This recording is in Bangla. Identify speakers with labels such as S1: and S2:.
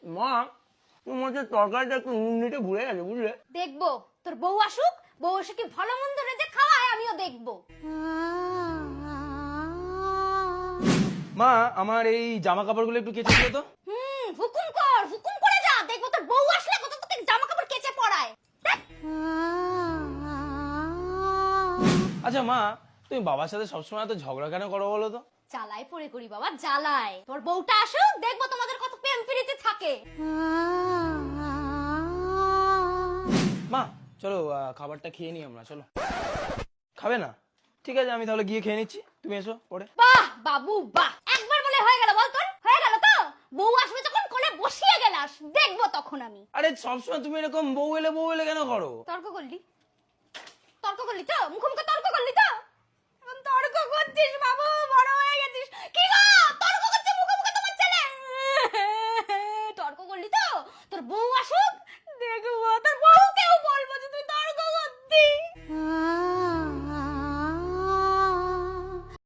S1: মা তোমার যে তরকারিটা একটু নুন নিতে ভুলে গেছে বুঝলে।
S2: দেখবো তোর বউ আসুক, বউ এসে কি ভালো মন্দ রেঁধে খাওয়ায় আমিও দেখবো।
S1: মা আমার এই জামা কাপড়গুলো একটু কেচে দিও তো।
S2: হুকুম কর, হুকুম করে যা, দেখবো তোর বউ আসলে কত কত জামা কাপড় কেচে পড়ায়।
S1: আচ্ছা মা, তুমি বাবার সাথে সবসময় এত ঝগড়া কেন করো বলো তো?
S2: জ্বালায় পড়ে করি বাবা, জ্বালায়। তোর বউটা আসুক, দেখবো তোমাদের কত প্রেম প্রীতি থাকে।
S1: মা চলো খাবারটা খেয়ে নিই আমরা, চলো। খাবে না? ঠিক আছে আমি তাহলে গিয়ে খেয়ে নিচ্ছি, তুমি এসো পরে।
S2: বাহ বাবু বাহ, একবার বলে হয়ে গেল, বল তোর হয়ে গেল তো? বউ আসবে যখন কোলে বসিয়ে গেলাস, দেখবো তখন আমি।
S1: আরে সবসময় তুমি এরকম বউ এলে কেন করো?
S2: তর্ক করলি, তর্ক করলি তো, মুখোমুখি তর্ক করলি তো, এখন তর্ক করছিস বাবু, বড় হয়ে গেছিস। কি গো